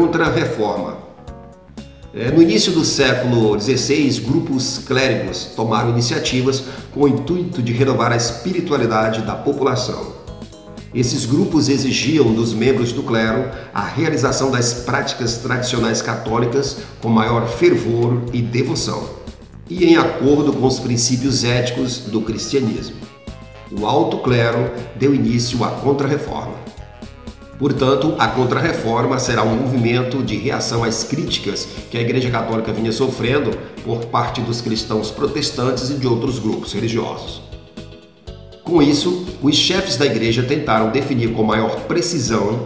Contra-Reforma. No início do século XVI, grupos clérigos tomaram iniciativas com o intuito de renovar a espiritualidade da população. Esses grupos exigiam dos membros do clero a realização das práticas tradicionais católicas com maior fervor e devoção, e em acordo com os princípios éticos do cristianismo. O alto clero deu início à Contra-Reforma. Portanto, a Contra-Reforma será um movimento de reação às críticas que a Igreja Católica vinha sofrendo por parte dos cristãos protestantes e de outros grupos religiosos. Com isso, os chefes da Igreja tentaram definir com maior precisão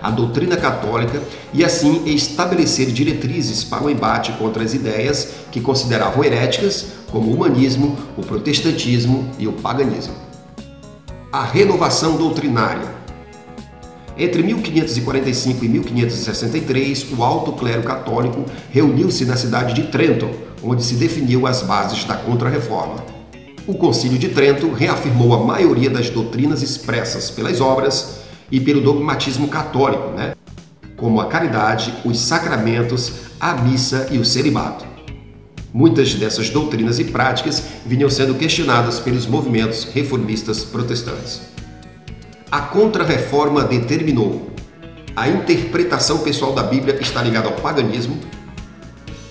a doutrina católica e assim estabelecer diretrizes para o embate contra as ideias que consideravam heréticas, como o humanismo, o protestantismo e o paganismo. A renovação doutrinária. Entre 1545 e 1563, o alto clero católico reuniu-se na cidade de Trento, onde se definiu as bases da Contra-Reforma. O Concílio de Trento reafirmou a maioria das doutrinas expressas pelas obras e pelo dogmatismo católico, como a caridade, os sacramentos, a missa e o celibato. Muitas dessas doutrinas e práticas vinham sendo questionadas pelos movimentos reformistas protestantes. A Contra-Reforma determinou: a interpretação pessoal da Bíblia está ligada ao paganismo.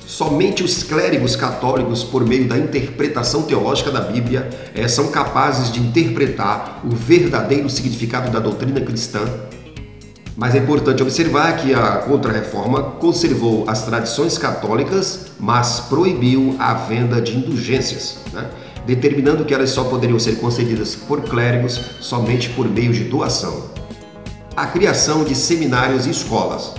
Somente os clérigos católicos, por meio da interpretação teológica da Bíblia, são capazes de interpretar o verdadeiro significado da doutrina cristã. Mas é importante observar que a Contra-Reforma conservou as tradições católicas, mas proibiu a venda de indulgências, determinando que elas só poderiam ser concedidas por clérigos somente por meio de doação. A criação de seminários e escolas.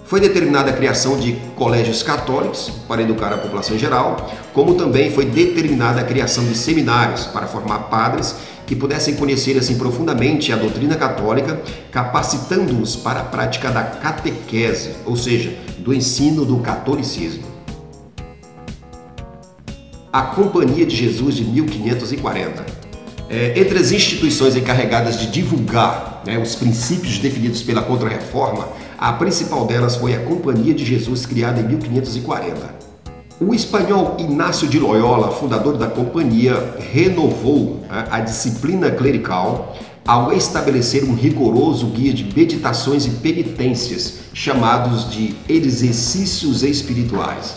Foi determinada a criação de colégios católicos para educar a população em geral, como também foi determinada a criação de seminários para formar padres que pudessem conhecer assim profundamente a doutrina católica, capacitando-os para a prática da catequese, ou seja, do ensino do catolicismo. A Companhia de Jesus de 1540. Entre as instituições encarregadas de divulgar os princípios definidos pela Contra-Reforma, a principal delas foi a Companhia de Jesus, criada em 1540. O espanhol Inácio de Loyola, fundador da companhia, renovou a disciplina clerical ao estabelecer um rigoroso guia de meditações e penitências, chamados de exercícios espirituais.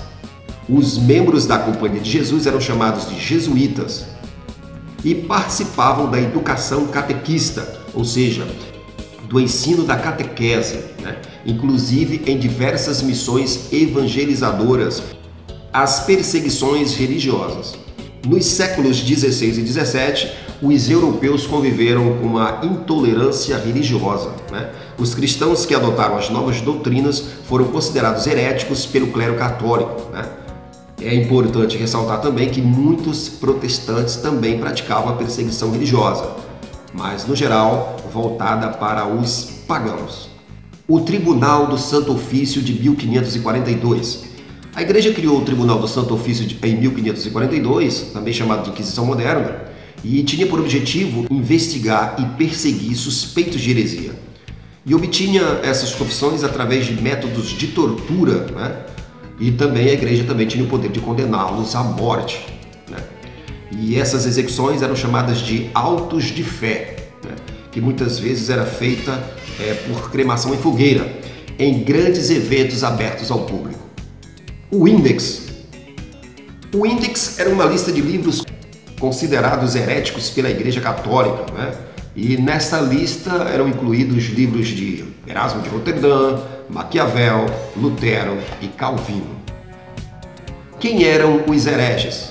Os membros da Companhia de Jesus eram chamados de jesuítas e participavam da educação catequista, ou seja, do ensino da catequese, inclusive em diversas missões evangelizadoras, as perseguições religiosas. Nos séculos XVI e XVII, os europeus conviveram com uma intolerância religiosa. Os cristãos que adotaram as novas doutrinas foram considerados heréticos pelo clero católico. É importante ressaltar também que muitos protestantes também praticavam a perseguição religiosa, mas no geral voltada para os pagãos. O Tribunal do Santo Ofício de 1542. A Igreja criou o Tribunal do Santo Ofício em 1542, também chamado de Inquisição Moderna, e tinha por objetivo investigar e perseguir suspeitos de heresia. E obtinha essas confissões através de métodos de tortura, e também a Igreja também tinha o poder de condená-los à morte. E essas execuções eram chamadas de autos de fé, que muitas vezes era feita por cremação em fogueira, em grandes eventos abertos ao público. O Índex. O Índex era uma lista de livros considerados heréticos pela Igreja Católica, E nessa lista eram incluídos livros de Erasmo de Roterdã, Maquiavel, Lutero e Calvino. Quem eram os hereges?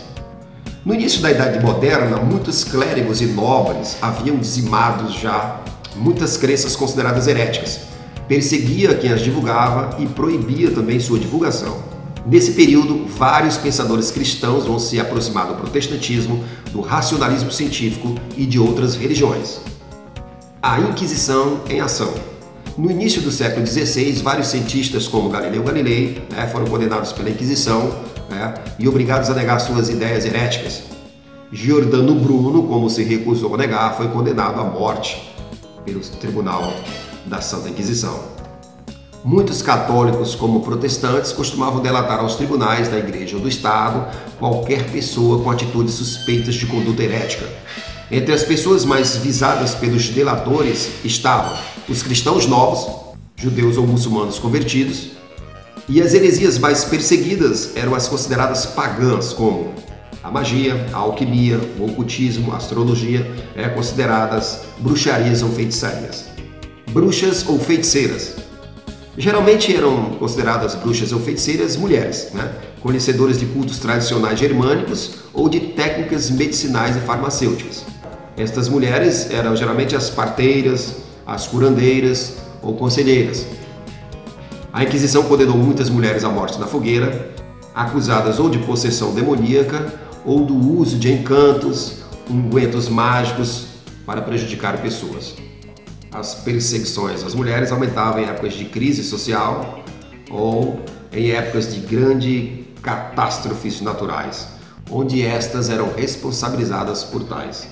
No início da Idade Moderna, muitos clérigos e nobres haviam dizimado já muitas crenças consideradas heréticas, perseguia quem as divulgava e proibia também sua divulgação. Nesse período, vários pensadores cristãos vão se aproximar do protestantismo, do racionalismo científico e de outras religiões. A Inquisição em ação. No início do século XVI, vários cientistas como Galileu Galilei foram condenados pela Inquisição e obrigados a negar suas ideias heréticas. Giordano Bruno, como se recusou a negar, foi condenado à morte pelo Tribunal da Santa Inquisição. Muitos católicos, como protestantes, costumavam delatar aos tribunais da igreja ou do Estado qualquer pessoa com atitudes suspeitas de conduta herética. Entre as pessoas mais visadas pelos delatores estavam os cristãos novos, judeus ou muçulmanos convertidos, e as heresias mais perseguidas eram as consideradas pagãs, como a magia, a alquimia, o ocultismo, a astrologia, consideradas bruxarias ou feitiçarias. Bruxas ou feiticeiras. Geralmente eram consideradas bruxas ou feiticeiras mulheres, conhecedoras de cultos tradicionais germânicos ou de técnicas medicinais e farmacêuticas. Estas mulheres eram geralmente as parteiras, as curandeiras ou conselheiras. A Inquisição condenou muitas mulheres à morte na fogueira, acusadas ou de possessão demoníaca ou do uso de encantos, ungüentos mágicos para prejudicar pessoas. As perseguições às mulheres aumentavam em épocas de crise social ou em épocas de grandes catástrofes naturais, onde estas eram responsabilizadas por tais.